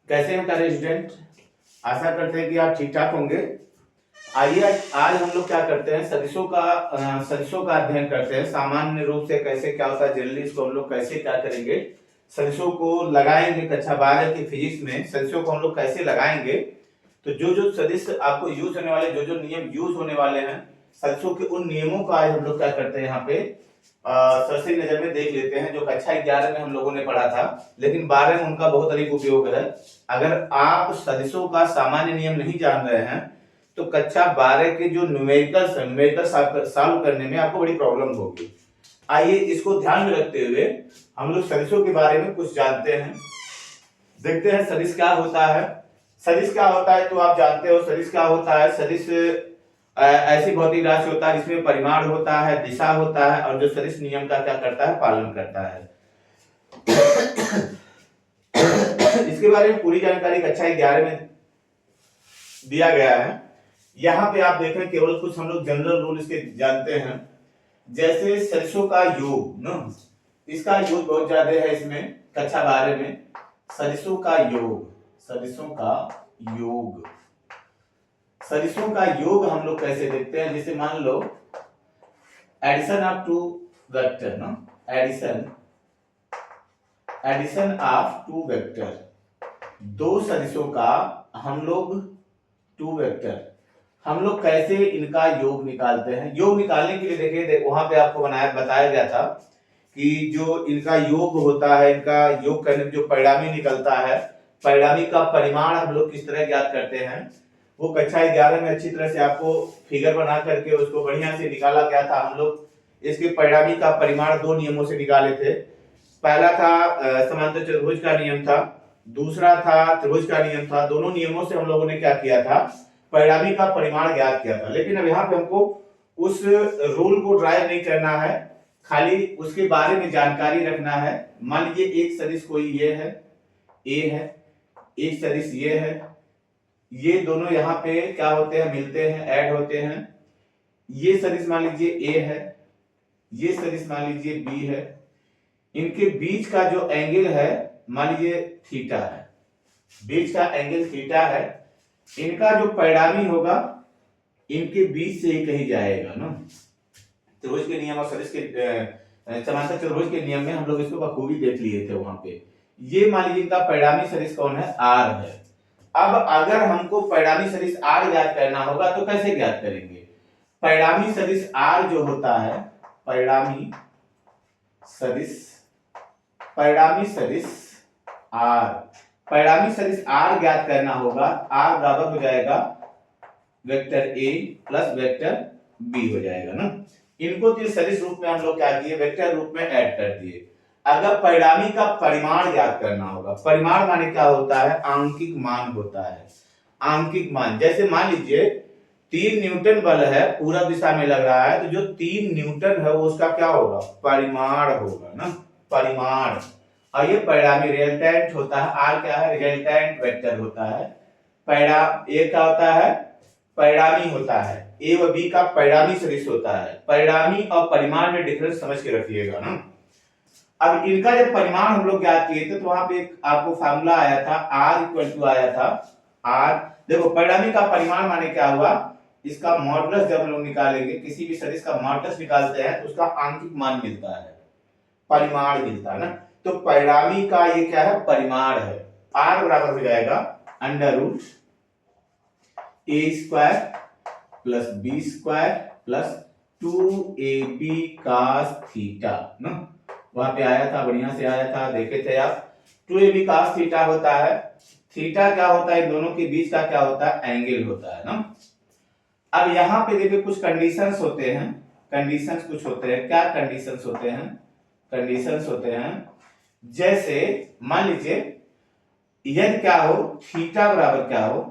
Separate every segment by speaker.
Speaker 1: कैसे हैं प्यारे स्टूडेंट। आशा करते हैं कि आप ठीक ठाक होंगे। आइए आज हम लोग क्या करते हैं, सदिशों का अध्ययन करते हैं। सामान्य रूप से कैसे क्या होता है, जनरली इसको हम लोग कैसे क्या करेंगे, सदिशों को लगाएंगे। कक्षा 12 की फिजिक्स में सदिशों को हम लोग कैसे लगाएंगे। तो जो जो सदिश आपको यूज होने वाले, जो जो नियम यूज होने वाले हैं सदिशों के, उन नियमों का आज हम लोग क्या करते हैं यहाँ पे सरसरी नजर में देख लेते हैं। जो कक्षा 11 में हम लोगों ने पढ़ा था, लेकिन 12 में उनका बहुत अधिक उपयोग है। अगर आप सदिशों का सामान्य नियम नहीं जान रहे हैं तो कक्षा 12 के जो न्यूमेरिकल सॉल्व करने में आपको बड़ी प्रॉब्लम होगी। आइए इसको ध्यान में रखते हुए हम लोग सदिशों के बारे में कुछ जानते हैं। देखते हैं सदिश क्या होता है। सदिश क्या होता है तो आप जानते हो सदिश क्या होता है। सदिश ऐसी भौतिक राशि होता है जिसमें परिमाण होता है, दिशा होता है, और जो सदिश नियम का क्या करता है, पालन करता है। इसके बारे में पूरी जानकारी कक्षा 11 में दिया गया है। यहाँ पे आप देखें केवल कुछ हम लोग जनरल रूल इसके जानते हैं। जैसे सदिशों का योग ना, इसका योग बहुत ज्यादा है इसमें कक्षा 12 में। सदिशों का योग, सदिशों का योग हम लोग कैसे देखते हैं। जैसे मान लो एडिशन ऑफ टू वेक्टर ना, एडिशन ऑफ टू वेक्टर, दो सदिशों का हम लोग टू वेक्टर, हम लोग कैसे इनका योग निकालते हैं। योग निकालने के लिए देखिए वहां पे आपको बताया गया था कि जो इनका योग होता है, इनका योग करने में जो परिणामी निकलता है, परिणामी का परिमाण हम लोग किस तरह ज्ञात करते हैं, वो कक्षा 11 में अच्छी तरह से आपको फिगर बना करके उसको बढ़िया से निकाला गया था। हम लोग इसके परिणामी का परिमाण दो नियमों से निकाले थे। पहला था समांतर चतुर्भुज का नियम था, दूसरा था त्रिभुज का नियम था। दोनों नियमों से हम लोगों ने क्या किया था, परिणामी का परिमाण ज्ञात किया था। लेकिन अब यहाँ पे हमको उस रूल को ड्राइव नहीं करना है, खाली उसके बारे में जानकारी रखना है। मान लीजिए एक सदिश कोई ये है, ए है, एक सदिश ये है, ये दोनों यहाँ पे क्या होते हैं, मिलते हैं, ऐड होते हैं। ये सदिश मान लीजिए ए है, ये सदिश मान लीजिए बी है। इनके बीच का जो एंगल है मान लीजिए थीटा है, बीच का एंगल थीटा है। इनका जो परिणामी होगा इनके बीच से ही कहीं जाएगा ना। त्रिभुज के नियम और सदिश के समांतर चतुर्भुज के नियम में हम लोग इसको बखूबी देख लिए थे वहां पे। ये मान लीजिए इनका परिणामी सदिश कौन है, आर है। अब अगर हमको परिणामी सदिश आर ज्ञात करना होगा तो कैसे ज्ञात करेंगे। परिणामी सदिश आर जो होता है, परिणामी सदिश आर ज्ञात करना होगा। आर बराबर हो जाएगा vector A plus vector B हो जाएगा ना। इनको तो सदिश रूप में हम लोग क्या किए, वेक्टर रूप में ऐड कर दिए। अगर परिणामी का परिमाण ज्ञात करना होगा, परिमाण माने क्या होता है, आंकिक मान होता है। आंकिक मान, जैसे मान लीजिए 3 न्यूटन बल है, पूरब दिशा में लग रहा है, तो जो 3 न्यूटन है वो उसका क्या होगा, परिमाण होगा ना, परिमाण। और ये परिणामी रिजल्टेंट होता है। आर क्या है, रिजल्टेंट वेक्टर होता है। ए क्या होता है, परिणामी होता है। ए व बी का परिणामी सदिश होता है। परिणामी और परिमाण में डिफरेंस समझ के रखिएगा ना। अब इनका जब परिमाण हम लोग ज्ञात किए थे तो वहां पे एक आपको फार्मूला आया था, आर इक्वल टू आया था आर। देखो परिणामी का परिमाण माने क्या हुआ, इसका मॉडुलस जब हम लोग निकालेंगे, किसी भी सदिश का मॉडुलस निकालते हैं तो उसका आंशिक मान मिलता है, परिमाण मिलता है ना। तो परिणामी का ये क्या है, परिमाण है। आर बराबर हो जाएगा अंडर रूट ए square plus B square plus 2ab cos theta ना। वहां पे आया था, बढ़िया से आया था, देखे थे आप। 2ab cos थीटा होता है। थीटा क्या होता है, इन दोनों के बीच का क्या होता है, एंगल होता है ना। अब यहाँ पे देखिए कुछ कंडीशंस होते हैं, कंडीशंस कुछ होते हैं। क्या कंडीशंस होते हैं, कंडीशंस होते हैं जैसे मान लीजिए यदि क्या हो, थीटा बराबर क्या हो,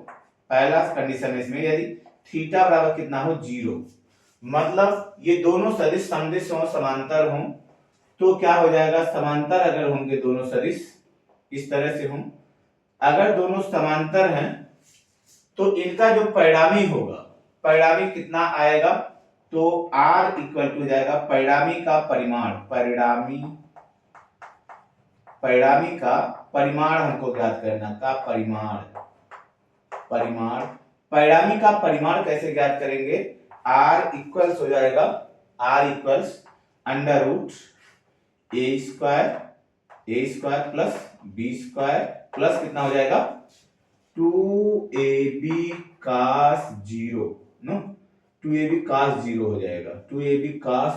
Speaker 1: पहला कंडीशन है इसमें, यदि थीटा बराबर कितना हो, 0, मतलब ये दोनों सदिश समदिश हो, समांतर हो, तो क्या हो जाएगा, समांतर अगर होंगे दोनों सदिश इस तरह से हों, अगर दोनों समांतर हैं तो इनका जो परिणामी होगा, परिणामी कितना आएगा, तो R इक्वल टू जाएगा परिणामी का परिमाण, परिणामी परिणामी का परिमाण हमको ज्ञात करना का परिमाण परिणामी का परिमाण कैसे ज्ञात करेंगे? r इक्वल्स हो जाएगा r इक्वल्स अंडर रूट ए square plus B square plus कितना हो जाएगा 2ab cos 0 no 2ab cos 0 हो जाएगा 2ab cos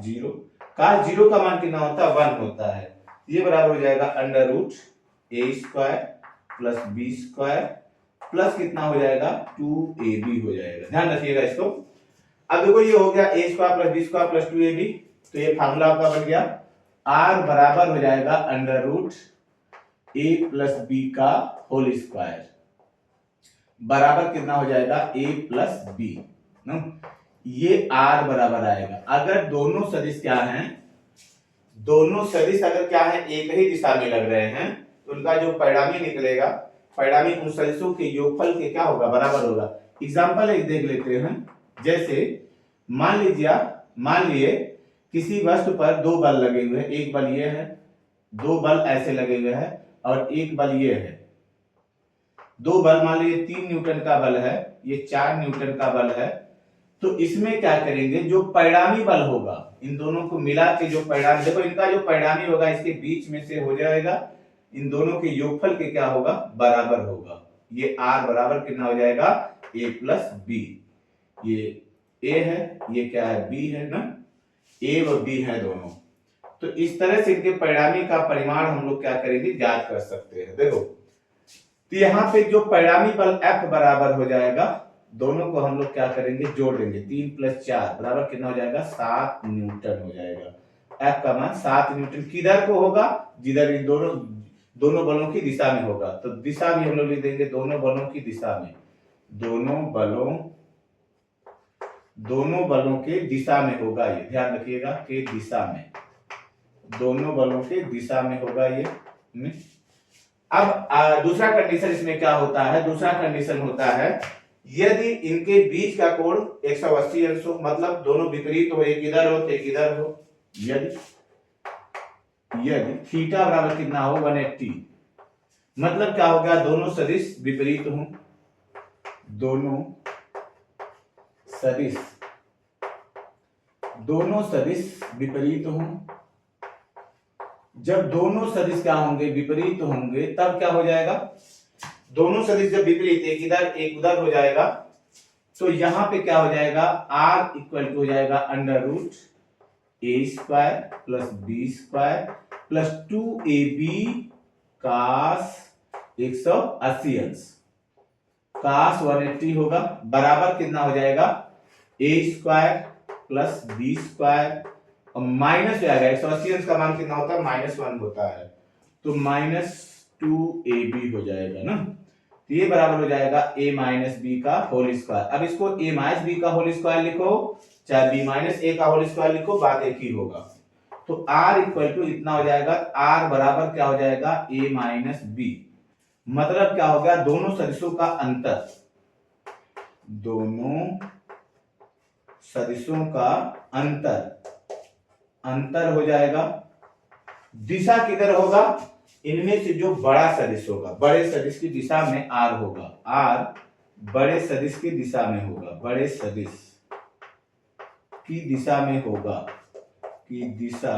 Speaker 1: 0 का मान कितना होता है 1 होता है। ये बराबर हो जाएगा अंडर रूट ए square plus B square plus कितना हो जाएगा 2ab हो जाएगा। ध्यान रखिएगा इसको। अब देखो ये हो गया a square plus B square plus 2ab, तो ये फार्मूला आपका बन गया r बराबर हो जाएगा under root a plus B का होल स्क्वायर बराबर कितना हो जाएगा a प्लस बी। ये r बराबर आएगा। अगर दोनों सदिश क्या हैं, दोनों सदिश अगर क्या है एक ही दिशा में लग रहे हैं तो उनका जो परिणामी निकलेगा, परिणामी उन सदिशों के योगफल के क्या होगा बराबर होगा। एग्जांपल एक देख लेते हैं। जैसे मान लिए किसी वस्तु पर दो बल लगे हुए हैं, एक बल ये है, दो बल ऐसे लगे हुए हैं और एक बल ये है। दो बल मान लीजिए 3 न्यूटन का बल है, ये 4 न्यूटन का बल है। तो इसमें क्या करेंगे, जो परिणामी बल होगा इन दोनों को मिला के जो परिणाम, देखो इनका जो परिणामी होगा इसके बीच में से हो जाएगा, इन दोनों के योगफल के क्या होगा बराबर होगा। ये r बराबर कितना हो जाएगा a प्लस बी। ये a है, ये क्या है b है ना, a व b है दोनों। तो इस तरह से इनके परिणामी का परिमाण हम लोग क्या करेंगे ज्ञात कर सकते हैं। देखो तो यहाँ पे जो परिणामी बल F बराबर हो जाएगा, दोनों को हम लोग क्या करेंगे जोड़ देंगे, 3 + 4 बराबर कितना हो जाएगा 7 न्यूटन हो जाएगा। F का मान 7 न्यूटन किधर को होगा, जिधर इन दोनों बलों की दिशा में होगा। तो दिशा भी हम लोग लिख देंगे दोनों बलों की दिशा में, दोनों बलों के दिशा में होगा। ये ध्यान रखिएगा के दिशा में, दोनों बलों के दिशा में होगा ये। अब दूसरा कंडीशन इसमें क्या होता है, दूसरा कंडीशन होता है यदि इनके बीच का कोण 180 अंश हो, मतलब दोनों विपरीत हो, एक इधर हो तो एक इधर हो। यदि थीटा बराबर कितना हो 180, मतलब क्या हो गया दोनों सदिश विपरीत हों, दोनों सदिश विपरीत हों। जब दोनों सदिश क्या होंगे विपरीत होंगे तब क्या हो जाएगा, दोनों सदिश जब विपरीत एक इधर एक उधर हो जाएगा तो यहां पे क्या हो जाएगा r इक्वल टू हो जाएगा अंडर रूट ए square plus B square plus 2ab cos 180 अंश, cos 180 होगा बराबर कितना हो जाएगा ए स्क्वायर प्लस बी स्क्वायर और माइनस हो जाएगा 180 अंश का मान कितना होता है -1 होता है, तो -2ab हो जाएगा ना। तो ये बराबर हो जाएगा a माइनस बी का होल स्क्वायर। अब इसको a माइनस बी का होल स्क्वायर लिखो चाहे b माइनस a का होल स्क्वायर लिखो, बात एक ही होगा। तो r इक्वल टू इतना हो जाएगा, r बराबर क्या हो जाएगा a माइनस बी, मतलब क्या हो गया दोनों सदिशों का अंतर, दोनों सदिशों का अंतर हो जाएगा। दिशा किधर होगा, इनमें से जो बड़ा सदिश होगा, बड़े सदिश की दिशा में r होगा, r बड़े सदिश की दिशा में होगा, बड़े सदिश की दिशा में होगा, की दिशा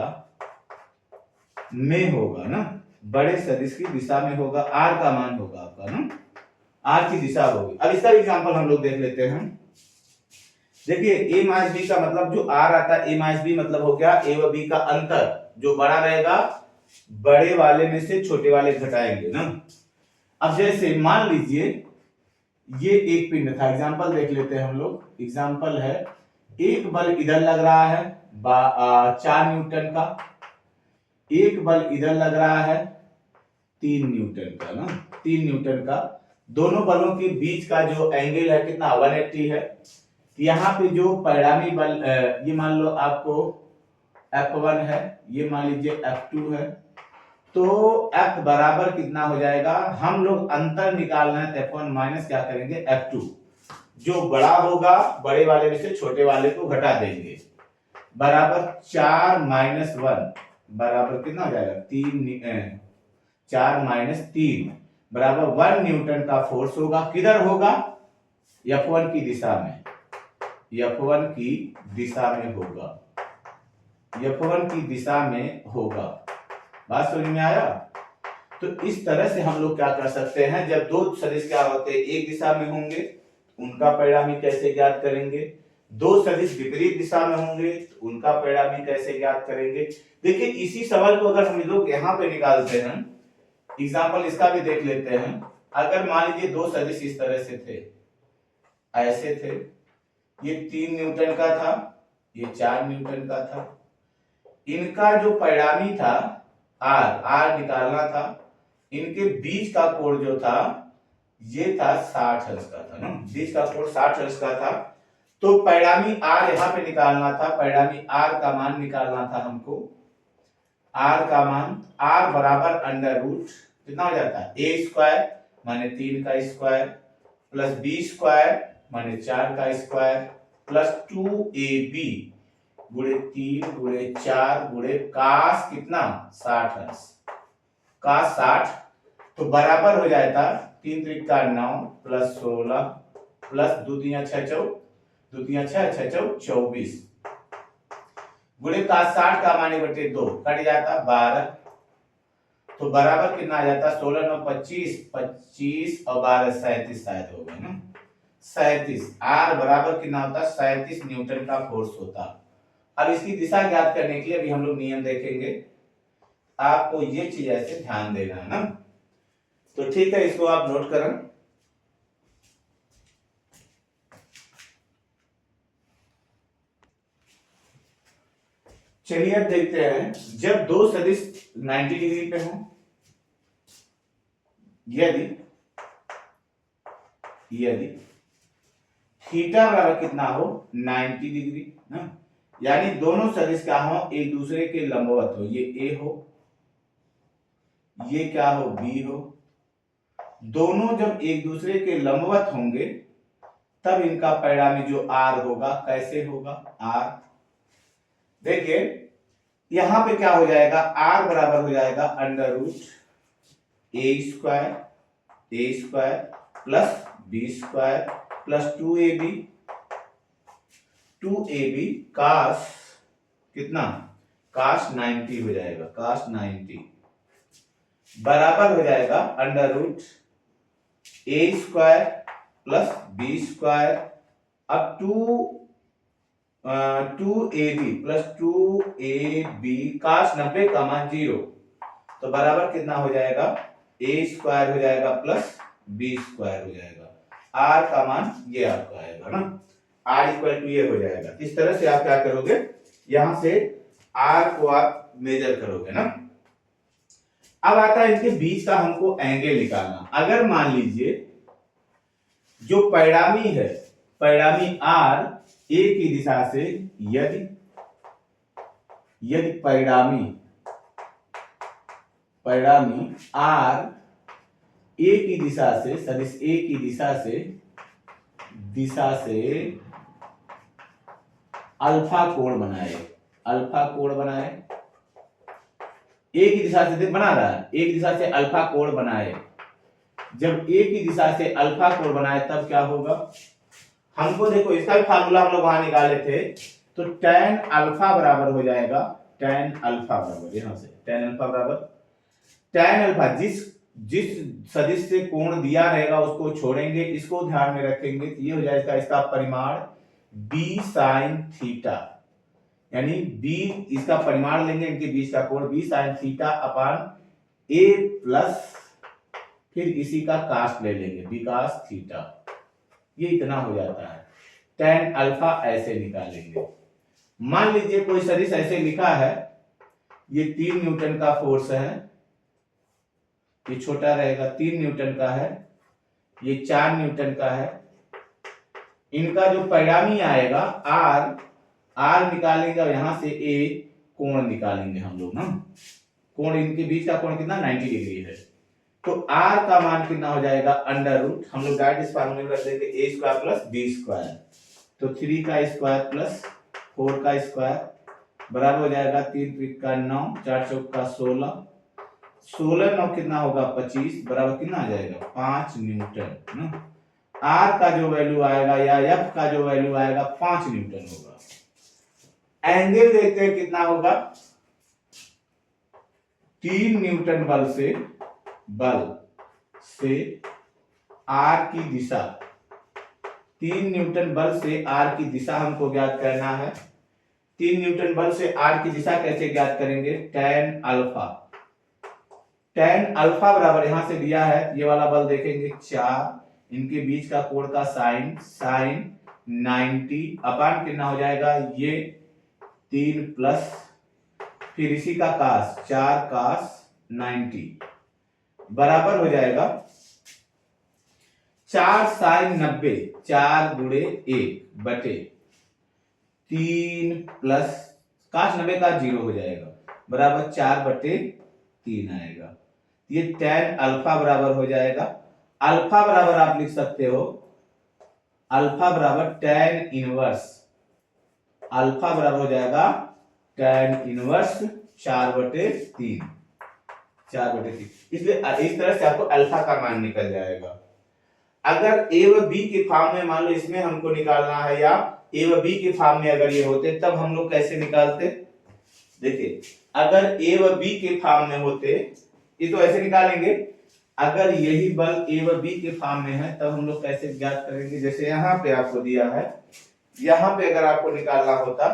Speaker 1: में होगा ना, बड़े सदिश की दिशा में होगा, r का मान होगा आपका ना, r की दिशा होगी। अब इसका एग्जांपल हम लोग देख लेते हैं। देखिए a माइनस b का मतलब जो r आता है, a माइनस b मतलब हो गया a व b का अंतर, जो बड़ा रहेगा बड़े वाले में से छोटे वाले घटाएंगे ना। अब जैसे मान लीजिए ये एक पिंड था, एग्जांपल देख लेते हैं हम लोग। एग्जांपल है एक बल इधर लग रहा है 4 न्यूटन का, एक बल इधर लग रहा है 3 न्यूटन का ना, 3 न्यूटन का। दोनों बलों के बीच का जो एंगल है कितना 180 है। यहाँ पे जो परिणामी बल ये मान लो आपको F1 है, ये मान लीजिए F2 है, तो F बराबर कितना हो जाएगा, हम लोग अंतर निकालना है तो F1 माइनस क्या करेंगे F2, जो बड़ा होगा बड़े वाले में से छोटे वाले को घटा देंगे, बराबर 4 - 1 बराबर कितना हो जाएगा 4 माइनस 3 बराबर 1 न्यूटन का फोर्स होगा। किधर होगा? F1 की दिशा में, F1 की दिशा में होगा, F1 की दिशा में होगा। बात समझ में आया? तो इस तरह से हम लोग क्या कर सकते हैं, जब दो सदिश क्या होते हैं एक दिशा में होंगे उनका परिणामी कैसे ज्ञात करेंगे, दो सदिश विपरीत दिशा में होंगे तो उनका परिणामी कैसे ज्ञात करेंगे। देखिए इसी सवाल को अगर हम लोग यहाँ पे निकालते हैं, एग्जाम्पल इसका भी देख लेते हैं। अगर मान लीजिए दो सदिश इस तरह से थे, ऐसे थे, ये 3 न्यूटन का था, ये 4 न्यूटन का था, इनका जो परिणामी था आर निकालना था, इनके बीच का कोण जो था ये था 60 अंश का था ना, बीच का कोण 60 अंश का था। तो परिणामी आर यहाँ पे निकालना था, परिणामी आर का मान निकालना था हमको। आर का मान आर बराबर अंडर रूट कितना हो जाता है ए स्क्वायर माने 3 का स्क्वायर प्लस बी स्क्वायर माने 4 का स्क्वायर प्लस 2ab गुणे 3 गुणे 4 गुणे कास कितना 60 अंश, कास 60 तो बराबर हो जाता 3 त्रिका 9 प्लस 16 प्लस 2 तिया 6 24 गुणे कास 60 का माने बटे 2 कट जाता 12 तो बराबर कितना आ जाता 16 9 25 और 12 37 शायद हो गया ना 37। आर बराबर कितना होता 37 न्यूटन का फोर्स होता। अब इसकी दिशा ज्ञात करने के लिए अभी हम लोग नियम देखेंगे, आपको ये चीज ऐसे ध्यान देना है ना। तो ठीक है, इसको आप नोट करें। चलिए अब देखते हैं, जब दो सदिश 90 डिग्री पे हो, यदि थीटा बराबर कितना हो 90 डिग्री ना, यानी दोनों सदिश क्या हो एक दूसरे के लंबवत हो, ये ए हो ये क्या हो बी हो, दोनों जब एक दूसरे के लंबवत होंगे तब इनका परिणामी जो आर होगा कैसे होगा आर। देखिए यहां पे क्या हो जाएगा आर बराबर हो जाएगा अंडर रूट ए square plus B square plus 2ab cos कितना काश 90 हो जाएगा, काश 90 बराबर हो जाएगा अंडर रूट ए स्क्वायर प्लस बी स्क्वायर अब 2ab प्लस 2ab काश 90 का मान 0 तो बराबर कितना हो जाएगा ए स्क्वायर हो जाएगा प्लस बी स्क्वायर हो जाएगा, आर का मान ये आपका आएगा ना, आर इक्वल टू ये हो जाएगा। इस तरह से आप क्या करोगे यहां से आर को आप मेजर करोगे ना। अब आता है इनके बीच का हमको एंगल निकालना। अगर मान लीजिए जो परिणामी है परिणामी आर ए की दिशा से यदि परिणामी आर ए की दिशा से सदिश ए की दिशा से अल्फा कोण बनाए ए की दिशा से बना रहा है, एक दिशा से अल्फा कोण बनाए, जब ए की दिशा से अल्फा कोण बनाए तब क्या होगा हमको देखो इसका भी फार्मूला हम लोग वहां निकाले थे। तो tan अल्फा बराबर हो जाएगा tan अल्फा बराबर यहां से tan अल्फा जिस सदिश से कोण दिया रहेगा उसको छोड़ेंगे, इसको ध्यान में रखेंगे तो ये हो जाएगा इसका परिमाण b sin थीटा, यानी b इसका परिमाण लेंगे इनके बीच का कोण b sin theta upon a plus फिर इसी का कास्ट ले लेंगे b cos थीटा, ये इतना हो जाता है। tan अल्फा ऐसे निकालेंगे। मान लीजिए कोई सदिश ऐसे लिखा है, ये 3 न्यूटन का फोर्स है, ये छोटा रहेगा 3 न्यूटन का है, ये 4 न्यूटन का है, इनका जो परिणामी आएगा आर निकालेंगे और यहां से ए कोण निकालेंगे हम लोग ना, कोण इनके बीच का कोण कितना 90 डिग्री है। तो आर का मान कितना हो जाएगा अंडर रूट हम लोग डायरेक्ट इस फार्मूले में रख देंगे ए स्क्वायर प्लस बी स्क्वायर, तो 3 का स्क्वायर प्लस 4 का स्क्वायर बराबर हो जाएगा 3 त्रिक 9, 4 चौक 16, 16 9 कितना होगा 25, बराबर कितना आ जाएगा 5 न्यूटन ना। आर का जो वैल्यू आएगा या एफ का जो वैल्यू आएगा 5 न्यूटन होगा। एंगल देखते हैं कितना होगा, 3 न्यूटन बल से आर की दिशा, 3 न्यूटन बल से आर की दिशा हमको ज्ञात करना है। 3 न्यूटन बल से आर की दिशा कैसे ज्ञात करेंगे, tan अल्फा, tan अल्फा बराबर यहां से दिया है, ये वाला बल देखेंगे 4, इनके बीच का कोण का साइन 90 अपान कितना हो जाएगा, ये 3 प्लस फिर इसी का कास 4 कास 90 बराबर हो जाएगा 4 साइन 90, 4 गुणे 1 बटे 3 प्लस काश 90 का 0 हो जाएगा, बराबर 4 बटे 3 आएगा। ये tan अल्फा बराबर हो जाएगा, अल्फा बराबर आप लिख सकते हो, अल्फा बराबर tan इनवर्स, अल्फा बराबर हो जाएगा tan इनवर्स 4 बटे 3, 4 बटे 3, इसलिए इस तरह से आपको अल्फा का मान निकल जाएगा। अगर ए व बी के फॉर्म में मान लो इसमें हमको निकालना है, या ए व बी के फॉर्म में अगर ये होते तब हम लोग कैसे निकालते, देखिए अगर ए व बी के फॉर्म में होते ये तो ऐसे निकालेंगे, अगर यही बल ए व बी के फॉर्म में है तब हम लोग कैसे ज्ञात करेंगे, जैसे यहाँ पे आपको दिया है, यहाँ पे अगर आपको निकालना होता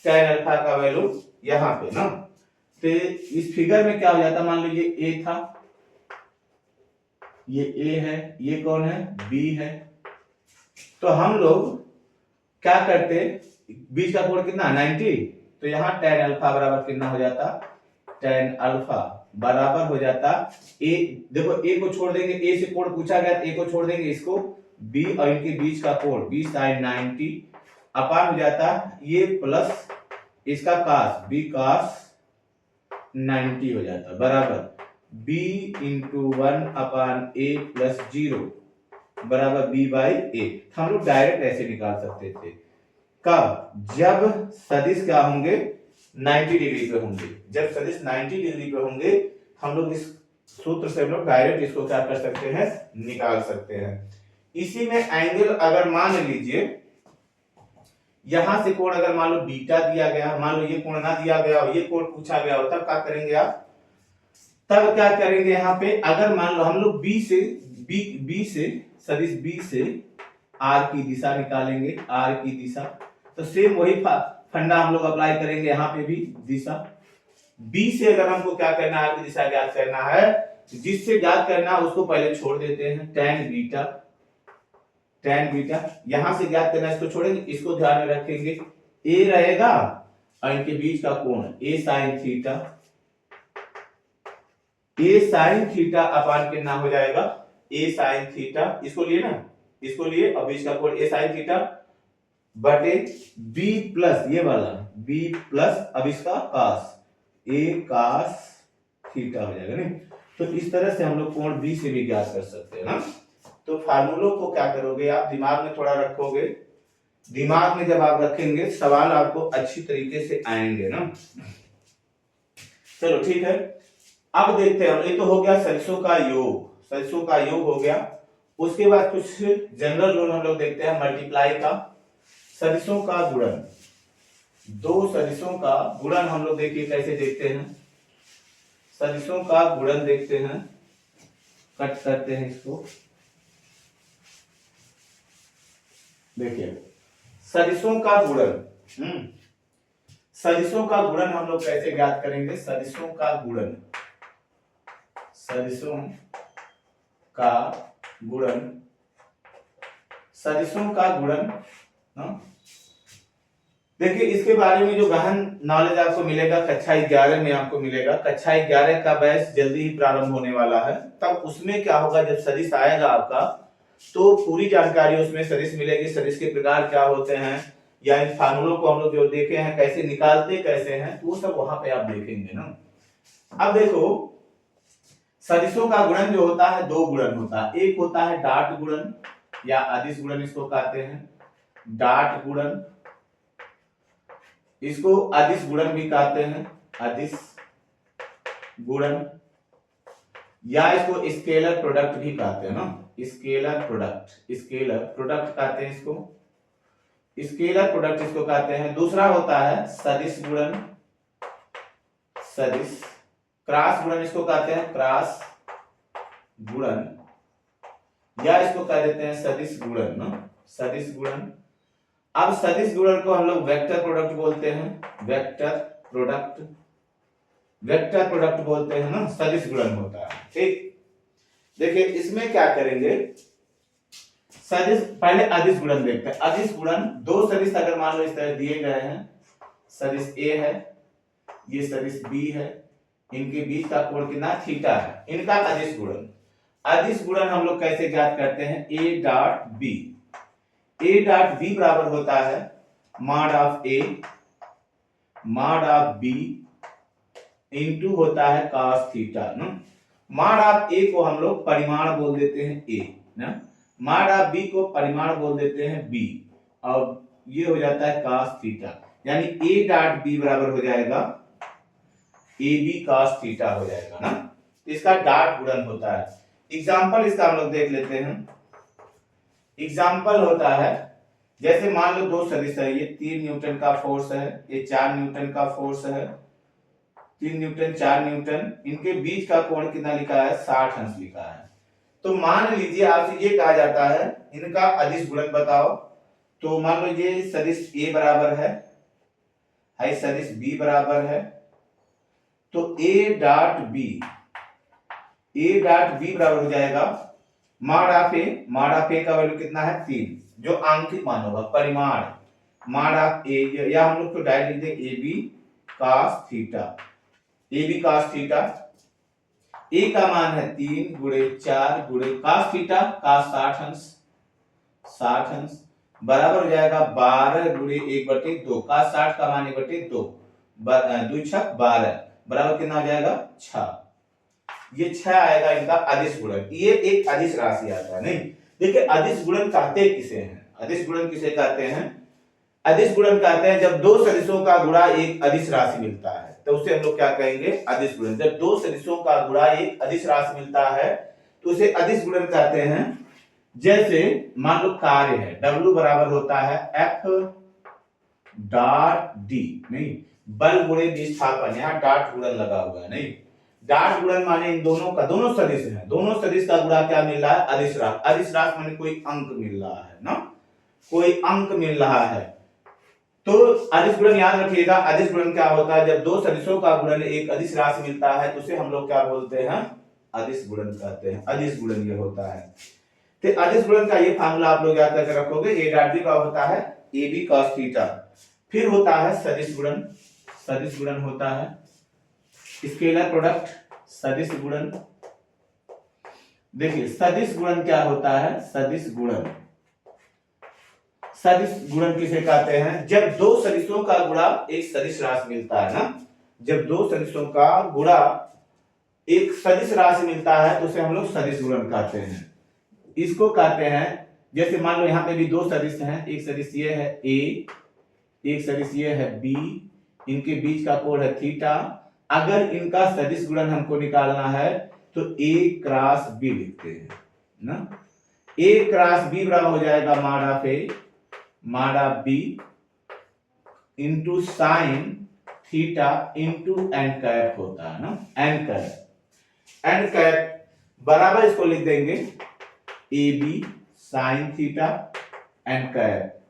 Speaker 1: tan अल्फा का वैल्यू यहाँ पे ना, तो इस फिगर में क्या हो जाता, मान लो ये ए था, ये ए है, ये कौन है बी है, तो हम लोग क्या करते, बीच का कोण कितना 90, तो यहाँ tan अल्फा बराबर कितना हो जाता, tan अल्फा बराबर हो जाता ए, देखो ए को छोड़ देंगे, ए से कोण पूछा गया, ए को छोड़ देंगे, इसको बी और इनके बीच का कोण बी साइन 90 अपान हो जाता ये प्लस इसका कास बी कास 90 हो जाता, बराबर b इंटू 1 अपान ए प्लस 0 बराबर b बाई ए। हम लोग डायरेक्ट ऐसे निकाल सकते थे, कब, जब सदिश क्या होंगे 90 डिग्री पे होंगे, जब सदिश 90 डिग्री पे होंगे हम लोग इस सूत्र से हम लोग डायरेक्ट इसको क्या कर सकते हैं, निकाल सकते हैं। इसी में एंगल अगर मान लीजिए यहां से कोण अगर मान लो बीटा दिया गया, मान लो ये कोण ना दिया गया और ये कोण पूछा गया हो, तब क्या करेंगे आप, तब क्या करेंगे यहाँ पे, अगर मान लो हम लोग बी से सदिश बी से आर की दिशा निकालेंगे, आर की दिशा, तो सेम वही फंडा हम लोग अप्लाई करेंगे यहाँ पे भी, दिशा बी से अगर हमको क्या करना है, आर की दिशा ज्ञात करना है, जिससे ज्ञात करना है उसको पहले छोड़ देते हैं, tan बीटा यहां से ज्ञात करना, इसको छोड़ेंगे, इसको ध्यान में रखेंगे, ए रहेगा और इनके बीच का कोण ए साइन थीटा अपान कितना हो जाएगा, ए साइन थीटा, इसको लिए ना, इसको लिए और बीच का कोण ए साइन थीटा बटे बी प्लस ये वाला बी प्लस अब इसका कास ए कास थीटा हो जाएगा, नहीं तो इस तरह से हम लोग कोण बी से भी ज्ञात कर सकते हैं ना। तो फार्मूलों को क्या करोगे आप दिमाग में थोड़ा रखोगे, दिमाग में जब आप रखेंगे सवाल आपको अच्छी तरीके से आएंगे ना। चलो ठीक है, अब देखते हैं, ये तो हो गया सदिशों का योग हो गया। उसके बाद कुछ जनरल रूल हम लोग देखते हैं मल्टीप्लाई का, सदिशों का गुणन, दो सदिशों का गुणन हम लोग देखिए कैसे देखते हैं, सदिशों का गुणन देखते हैं, कट करते हैं इसको, देखिए सदिशों का गुणन, सदिशों का गुणन हम लोग कैसे ज्ञात करेंगे, सदिशों का गुणन देखिए इसके बारे में जो गहन नॉलेज आपको मिलेगा कक्षा 11 में आपको मिलेगा, कक्षा 11 का बैच जल्दी ही प्रारंभ होने वाला है, तब उसमें क्या होगा जब सदिश आएगा आपका तो पूरी जानकारी उसमें सदिश मिलेगी, सदिश के प्रकार क्या होते हैं, या इन फार्मूलों को हम लोग जो देखे हैं कैसे निकालते कैसे हैं, वो सब वहां पे आप देखेंगे ना। अब देखो सदिशों का गुणन जो होता है दो गुणन होता है, एक होता है डाट गुणन या अदिश गुणन इसको कहते हैं, डाट गुणन इसको अदिश गुणन भी कहते हैं, अदिश गुणन, या इसको स्केलर प्रोडक्ट भी कहते हैं ना, स्केलर प्रोडक्ट कहते हैं इसको, स्केलर प्रोडक्ट इसको कहते हैं। दूसरा होता है सदिश गुणन, सदिश, क्रॉस गुणन इसको कहते हैं, क्रॉस गुणन, या इसको कह देते हैं सदिश गुणन ना, सदिश गुणन। अब सदिश गुणन को हम लोग वेक्टर प्रोडक्ट बोलते हैं, वेक्टर प्रोडक्ट बोलते हैं ना, सदिश गुणन होता है। ठीक, देखिए इसमें क्या करेंगे, सदिश, पहले अदिश गुणन देखते हैं। अदिश गुणन, दो सदिश अगर मान लो इस तरह दिए गए हैं, सदिश ए है, ये सदिश बी है, इनके बीच का कोण कितना, थीटा है, इनका अदिश गुणन। अदिश गुणन हम लोग कैसे ज्ञात करते हैं, A dot B, A dot B बराबर होता है mod of A mod of B into होता है cos थीटा ना। मॉड ऑफ ए को हम लोग परिमाण बोल देते हैं ए ना, मॉड ऑफ बी को परिमाण बोल देते हैं बी, और ये हो जाता है cos थीटा, यानी ए डॉट बी बराबर हो जाएगा ए बी cos थीटा हो जाएगा ना, इसका डॉट गुणन होता है। एग्जांपल इसका हम लोग देख लेते हैं। एग्जाम्पल होता है, जैसे मान लो दो सदिश है, ये 3 न्यूटन का फोर्स है, ये 4 न्यूटन का फोर्स है, 3 न्यूटन 4 न्यूटन, इनके बीच का कोण कितना लिखा है, 60 अंश लिखा है। तो मान लीजिए आपसे ये कहा जाता है इनका अदिश गुणन बताओ, तो मान लो ये सदिश ए बराबर है, सदिश बी बराबर है, तो ए डॉट बी बराबर हो जाएगा मॉड ऑफ ए का वैल्यू कितना है, 3, जो आंकिक मान होगा, परिमाण मॉड ऑफ ए, या हम लोग तो डायरेक्ट लिख दे a B cos theta, a B cos theta, a का मान है 3 गुणे 4 गुणे cos थीटा, cos 60 अंश बराबर हो जाएगा 12 गुणे 1/2, cos 60 का मान 1/2, 2 6 12 बराबर कितना हो जाएगा 6, ये 6 आएगा इनका अदिश गुणन। ये एक अदिश राशि आता है। नहीं, देखिए अदिश गुणन कहते किसे हैं, अदिश गुणन किसे कहते हैं, अदिश गुणन कहते हैं जब दो सदिशों का गुणा एक अदिश राशि मिलता है, तो उसे हम लोग क्या कहेंगे, अदिश गुणन। जब दो सदिशों का गुणा एक अदिश राशि मिलता है तो उसे अदिश गुणन कहते हैं। जैसे मान लो कार्य है, W बराबर होता है F डॉट डी, नहीं बल गुणे विस्थापन, यहाँ डॉट गुणन लगा हुआ है, नहीं डॉट गुणन माने इन दोनों का, दोनों सदिश हैं, दोनों सदिश का गुणा क्या मिल रहा है, अदिश राशि, अदिश राशि माने कोई अंक मिल रहा है ना, कोई अंक मिल रहा है। तो अदिश गुणन याद रखिएगा, अदिश गुणन क्या होता है, जब दो सदिशों का गुणन एक अदिश राशि मिलता है तो उसे हम लोग क्या बोलते हैं, अदिश गुणन कहते हैं, अदिश गुणन ये होता है। तो अदिश गुणन का ये फार्मूला आप लोग याद करके रखोगे, ए डॉट बी का होता है ए बी cos थीटा। फिर होता है सदिश गुणन, सदिश गुणन होता है स्केलर प्रोडक्ट, सदिश गुणन। देखिए सदिश गुणन क्या होता है, सदिश गुणन, सदिश गुणन किसे कहते हैं, जब दो सदिशों का गुणा एक सदिश राशि मिलता है ना, जब दो सदिशों का गुणा एक सदिश राशि मिलता है तो उसे हम लोग सदिश गुणन कहते हैं। इसको कहते हैं, जैसे मान लो यहाँ पे भी दो सदिश हैं, एक सदिश ये है ए, एक सदिश ये है बी, इनके बीच का कोण है थीटा। अगर इनका सदिश गुणन हमको निकालना है तो ए क्रॉस बी लिखते हैं ना, ए क्रॉस बी बराबर हो जाएगा mod of A mod of B into sine theta into N cap होता है ना, एन कैप बराबर इसको लिख देंगे A B sine theta N cap,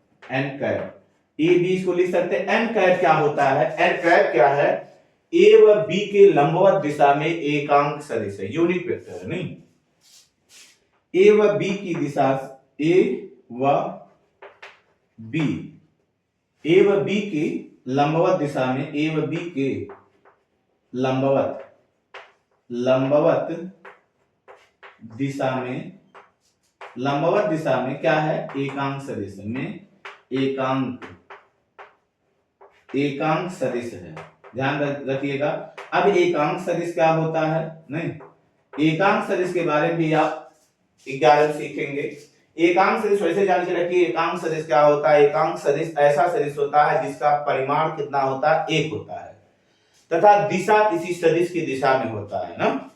Speaker 1: A B इसको लिख सकते हैं। एन कैप क्या होता है, एन कैप क्या है, ए व बी के लंबवत दिशा में एकांक सदिश है, यूनिट वेक्टर है, नहीं ए व बी की दिशा, ए व बी की लंबवत दिशा में, ए व बी के लंबवत दिशा में क्या है, एकांक सदिश में, एकांक सदिश है, ध्यान रखिएगा। अब एकांक सदिश क्या होता है, नहीं एकांक सदिश के बारे में भी आप 11 सीखेंगे। एकांक सदिश वैसे जान के रखिए, एकांक सदिश क्या होता है? एकांक सदिश ऐसा सदिश होता है जिसका परिमाण कितना होता है? एक होता है, तथा दिशा किसी सदिश की दिशा में होता है ना,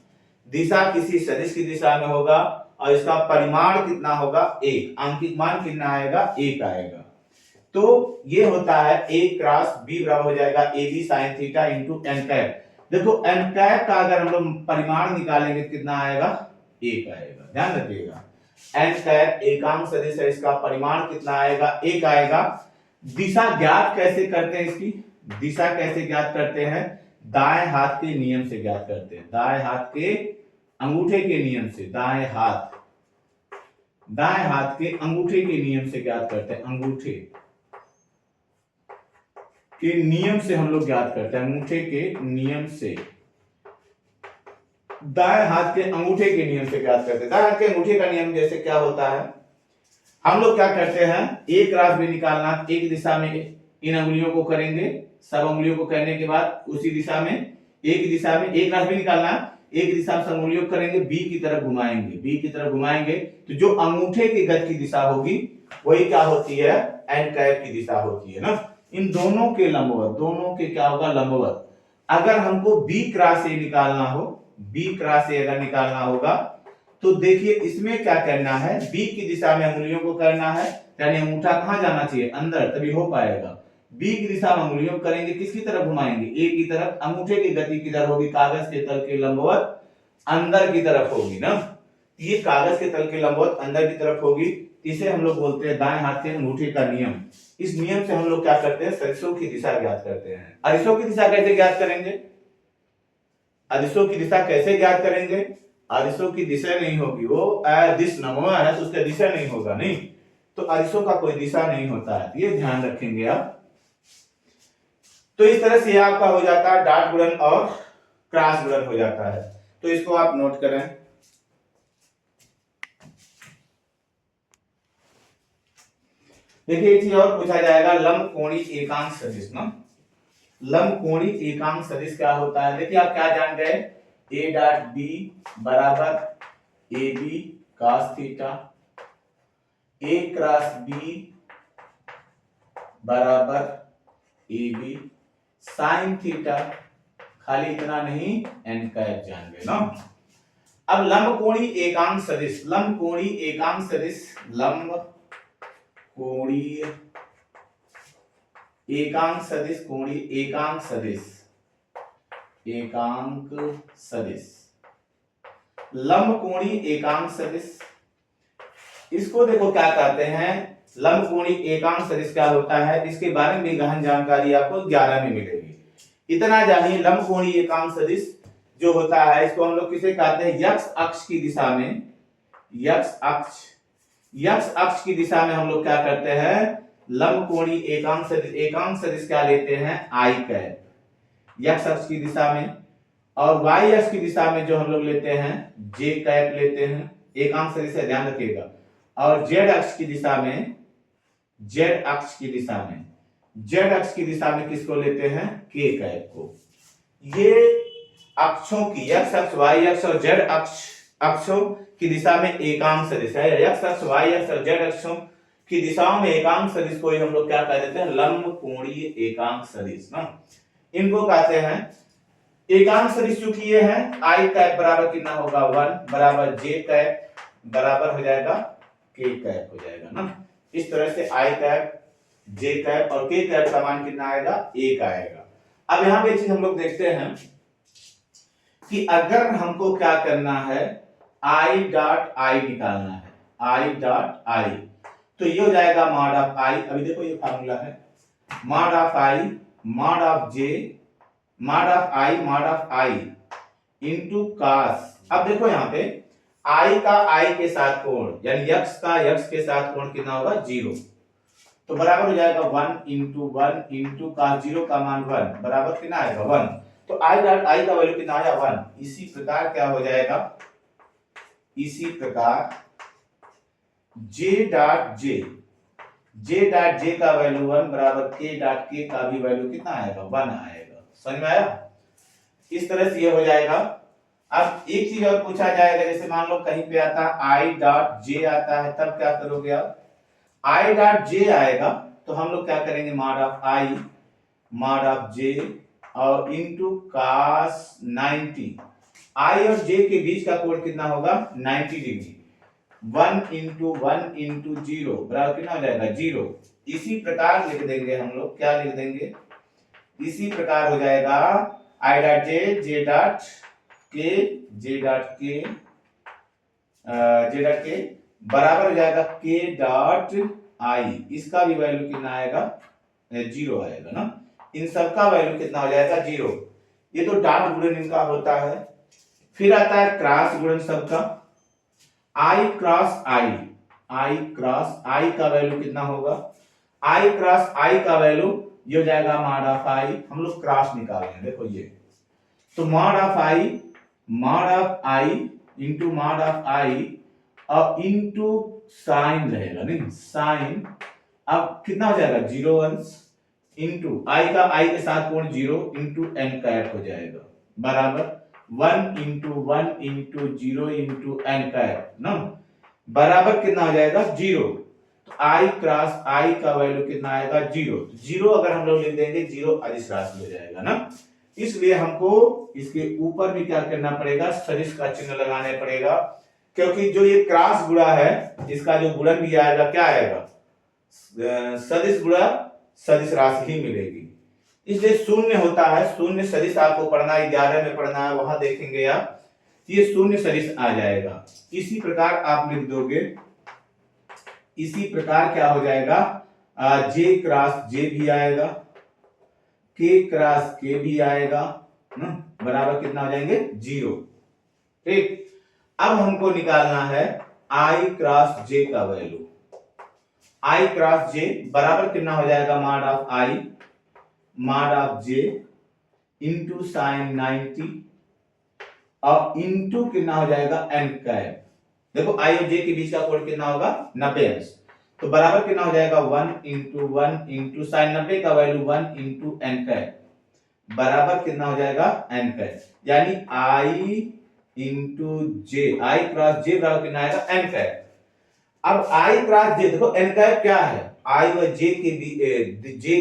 Speaker 1: दिशा किसी सदिश की दिशा में होगा और इसका परिमाण कितना होगा? एक। आंकिक मान कितना आएगा? एक आएगा। तो ये होता है a क्रॉस b बराबर हो जाएगा ab sin theta into n cap. देखो n कैप का अगर हम लोग परिमाण निकालेंगे कितना आएगा? एक आएगा, ध्यान रखिएगा। n कैप एकांक सदिश है, इसका परिमाण कितना आएगा? एक आएगा। दिशा ज्ञात कैसे करते हैं? इसकी दिशा कैसे ज्ञात करते हैं? दाएं हाथ के नियम से ज्ञात करते हैं, दाएं हाथ के अंगूठे के नियम से, दाएं हाथ के अंगूठे के नियम से ज्ञात करते हैं, अंगूठे के नियम से हम लोग ज्ञात करते हैं, अंगूठे के नियम से, दाएं हाथ के अंगूठे के नियम से ज्ञात करते हैं। दाएं हाथ के अंगूठे का नियम जैसे क्या होता है, हम लोग क्या करते हैं? एक क्रॉस बी निकालना, एक दिशा में इन अंगुलियों को करेंगे, सब अंगुलियों को करने के बाद उसी दिशा में एक दिशा में एक क्रॉस बी निकालना, एक दिशा में सब अंगुलियों करेंगे, बी की तरफ घुमाएंगे, बी की तरफ घुमाएंगे, तो जो अंगूठे की गति की दिशा होगी वही क्या होती है? एन कैप की दिशा होती है ना। इन दोनों के लंबवत, दोनों के क्या होगा? लंबवत। अगर हमको बी क्रॉस ए निकालना हो, बी क्रॉस ए अगर निकालना होगा तो देखिए इसमें क्या करना है? बी की दिशा में अंगुलियों को करना है, यानी अंगूठा कहां जाना चाहिए? अंदर, तभी हो पाएगा। बी की दिशा में अंगुलियों करेंगे, किसकी तरफ घुमाएंगे? ए की तरफ। अंगूठे की गति किधर होगी? कागज के तल के लंबवत अंदर की तरफ होगी ना। ये कागज के तल के लंबवत अंदर की तरफ होगी, इसे हम लोग बोलते हैं दाएं हाथ के अंगूठे का नियम। इस नियम से हम लोग क्या करते हैं? सदिशों की दिशा ज्ञात करते हैं। अदिशों की दिशा कैसे ज्ञात करेंगे? अदिशों की दिशा कैसे ज्ञात करेंगे? अदिशों की दिशा नहीं होगी, वो अदिश नमवा है तो उसका दिशा नहीं होगा, नहीं तो अदिशों का कोई दिशा नहीं होता है, ये ध्यान रखेंगे आप। तो इस तरह से ये आपका हो जाता है डॉट गुणन और क्रॉस गुणन हो जाता है, तो इसको आप नोट करें। देखिए एक चीज और पूछा जाएगा, लंब कोणी एकांक सदिश ना। लंब कोणी एकांक सदिश क्या होता है? देखिए आप क्या जान गए? ए डॉट बी बराबर A B cos theta, A cross B बराबर ए बी साइन थीटा, खाली इतना नहीं एन कैप जान गए ना। अब लंब कोणी एकांक सदिश, लंब कोणी एकांक सदिश, लंब कोणीय एकांक सदिश, कोणीय एकांक सदिश, एकांक सदिश, लंब कोणीय एकांक सदिश, इसको देखो क्या कहते हैं? लंब कोणीय एकांक सदिश क्या होता है? इसके बारे में गहन जानकारी आपको 11 में मिलेगी। इतना जानिए, लंब कोणीय एकांक सदिश जो होता है इसको हम लोग किसे कहते हैं? यक्ष अक्ष की दिशा में, यक्ष अक्ष की दिशा में हम लोग क्या करते हैं? लंब कोणीय एकांक सदिश, एकांक सदिश क्या लेते हैं? आई कैप, यक्ष अक्ष की दिशा में, और वाई अक्ष की दिशा में जो हम लोग लेते हैं जे कैप लेते हैं, एकांक सदिश है, ध्यान रखिएगा। और जेड अक्ष की दिशा में, जेड अक्ष की दिशा में, जेड अक्ष की दिशा में किसको लेते हैं? के कैप को। ये अक्षों की, एक्स अक्ष, वाई अक्ष और जेड अक्षों की दिशा में एकांक सदिश है। एक्स अक्ष, वाई अक्ष और जेड अक्षों की दिशाओं में एकांक सदिश को हम लोग क्या कह देते हैं? लंब कोणीय एकांक सदिश ना, इनको कहते हैं। एकांक सदिश चूंकि ये है, आई कैप बराबर कितना होगा? 1 बराबर जे कैप बराबर हो जाएगा के कैप हो जाएगा ना। इस तरह से आई कैप, जे कैप और के कैप का मान कितना आएगा? 1 आएगा। अब यहां पे एक चीज हम लोग देखते हैं कि अगर हमको क्या करना है? आई डॉट आई निकालना है, आई डॉट आई, तो ये हो जाएगा मॉड ऑफ आई। अभी देखो ये फार्मूला है, mod of I, mod of J, mod of i into cos. अब देखो यहाँ पे आई का आई के साथ कोण, यानी यक्ष का यक्ष के साथ कोण कितना होगा? 0, तो बराबर हो जाएगा 1 इंटू कॉस 0 का मान 1 बराबर कितना आएगा? 1। तो आई डॉट आई का वैल्यू कितना आया? 1। इसी प्रकार क्या हो जाएगा? इसी प्रकार जे डॉट जे का वैल्यू 1 बराबर के डॉट के का भी वैल्यू कितना आएगा? 1 आएगा। समझ में आया? इस तरह से ये हो जाएगा। अब एक चीज और पूछा जाएगा, जैसे मान लो कहीं पे आता है आई डॉट जे आता है, तब क्या करोगे आप, आई डॉट जे आएगा तो हम लोग क्या करेंगे, मॉड ऑफ जे और इनटू cos 90, आई और जे के बीच का कोण कितना होगा 90 डिग्री, 1 इंटू 0 बराबर कितना हो जाएगा 0। इसी प्रकार लिख देंगे हम लोग, क्या लिख देंगे, इसी प्रकार हो जाएगा I dot J, J dot के बराबर हो जाएगा के डॉट आई, इसका भी वैल्यू कितना आएगा 0 आएगा ना, इन सबका वैल्यू कितना हो जाएगा 0। ये तो डॉट गुणन इनका होता है। फिर आता है क्रॉस गुणन सबका, आई क्रॉस आई का वैल्यू कितना होगा, आई क्रॉस आई का वैल्यू ये हो जाएगा मॉड ऑफ आई, हम लोग क्रॉस निकाल रहे हैं देखो ये, तो mod of i into mod of i और इंटू साइन रहेगा, नहीं साइन, अब कितना हो जाएगा 0 अंश इंटू आई का आई के साथ कोण 0 इंटू एन कैप हो जाएगा बराबर 1 इंटू 0 इंटू एन कैप ना, बराबर कितना हो जाएगा 0। तो आई क्रॉस आई का वैल्यू कितना आएगा 0, 0 अगर हम लोग लिख देंगे 0 अदिश राशि हो जाएगा ना, इसलिए हमको इसके ऊपर भी क्या करना पड़ेगा, सदिश का चिन्ह लगाने पड़ेगा, क्योंकि जो ये क्रॉस गुणा है इसका जो गुणन भी आएगा क्या आएगा, सदिश गुणा सदिश राशि ही मिलेगी, इसलिए शून्य होता है, शून्य सदिश आपको पढ़ना है 11 में पढ़ना है, वहां देखेंगे आप, ये शून्य सदिश आ जाएगा। इसी प्रकार आप लिख दोगे, इसी प्रकार क्या हो जाएगा, जे क्रॉस जे भी आएगा, के क्रॉस के भी आएगा ना, बराबर कितना हो जाएंगे 0। ठीक, अब हमको निकालना है आई क्रॉस जे का वैल्यू, आई क्रॉस जे बराबर कितना हो जाएगा mod of J into sine 90 और इंटू कितना हो जाएगा एन कैप, देखो आई और जे के बीच का कोण कितना होगा 90 अंश, तो बराबर कितना हो जाएगा 1 इंटू साइन 90 का वैल्यू 1 इंटू एन कैप बराबर कितना हो जाएगा एन कैप, यानी आई इंटू जे, आई क्रॉस जे बराबर कितना आएगा एन कैप। अब आई क्रॉस जे देखो एन कैप क्या है, आई व जे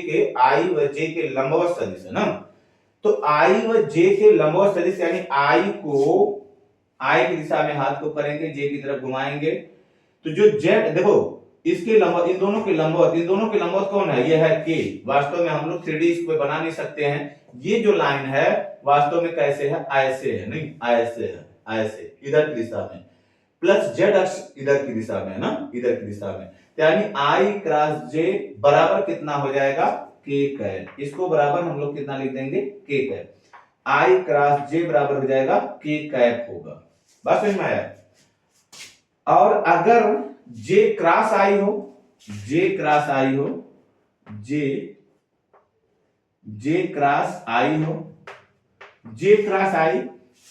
Speaker 1: के आई व जे के लंबवत सदिश है ना, तो आई व जे के लंबवत सदिश यानी आई को आई की दिशा में हाथ को करेंगे, जे की तरफ घुमाएंगे, तो जो जेड देखो इसके लंबवत, इन दोनों के लंबवत कौन है, ये है के, वास्तव में हम लोग 3D इसको बना नहीं सकते हैं, ये जो लाइन है वास्तव में कैसे है, ऐसे है, नहीं ऐसे है, ऐसे इधर की दिशा में, प्लस जेड अक्ष इधर की दिशा में है ना, इधर की दिशा में, यानी आई क्रॉस जे बराबर कितना हो जाएगा के कैप, इसको बराबर हम लोग कितना लिख देंगे के कैप, आई क्रॉस जे बराबर हो जाएगा के कैप होगा, बात समझ में आया। और अगर जे क्रॉस आई हो, जे क्रॉस आई हो, जे क्रॉस आई हो, जे क्रॉस आई,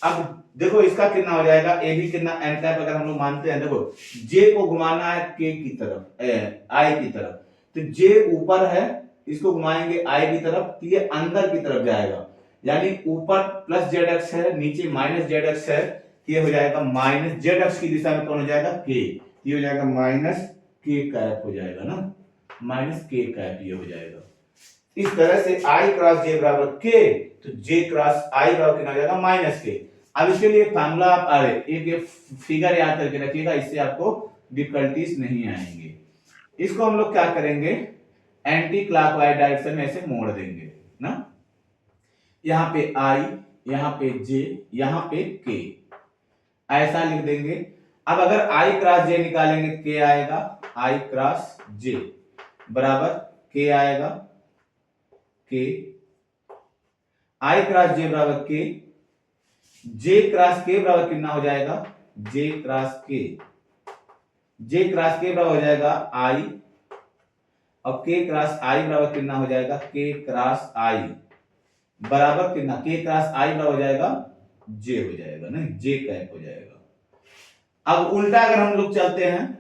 Speaker 1: अब देखो इसका कितना हो जाएगा ए भी कितना एन कैप, अगर हम लोग मानते हैं देखो जे को घुमाना है के की तरफ, आई की तरफ, तो जे ऊपर है, इसको घुमाएंगे आई की तरफ, तो ये अंदर की तरफ जाएगा, यानी ऊपर प्लस जेड एक्स है, नीचे माइनस जेड एक्स है, ये हो जाएगा माइनस जेड एक्स की दिशा में कौन हो जाएगा के, ये हो जाएगा माइनस के कैप हो जाएगा ना, माइनस के कैप ये हो जाएगा। इस तरह से आई क्रॉस जे बराबर के, तो जे क्रॉस आई बराबर कितना हो जाएगा माइनस के। अब इसके लिए फार्मूला आप एक फिगर याद करके रखिएगा, इससे आपको डिफिकल्टीज नहीं आएंगे। इसको हम लोग क्या करेंगे, एंटी क्लॉकवाइज डायरेक्शन में ऐसे मोड़ देंगे ना, यहाँ पे आई, यहाँ पे जे, यहाँ पे के, ऐसा लिख देंगे। अब अगर आई क्रॉस जे निकालेंगे के आएगा, आई क्रॉस जे बराबर के आएगा, के आई क्रॉस जे बराबर के, जे क्रॉस के बराबर कितना हो जाएगा, जे क्रॉस के, जे क्रॉस के बराबर हो जाएगा आई, और के क्रॉस आई बराबर कितना हो जाएगा, के क्रॉस आई बराबर कितना, के क्रॉस आई बराबर हो जाएगा जे हो जाएगा, नहीं जे कैप हो जाएगा। अब उल्टा अगर हम लोग चलते हैं,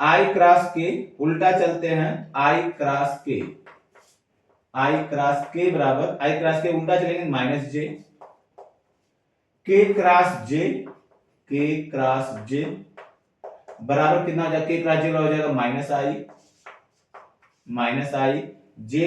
Speaker 1: आई क्रॉस के उल्टा चलते हैं, आई क्रॉस के, आई क्रॉस के बराबर, आई क्रॉस के उल्टा चलेंगे माइनस जे, के क्रॉस जे बराबर कितना हो जाएगा, के क्रॉस जे हो जाएगा माइनस आई जे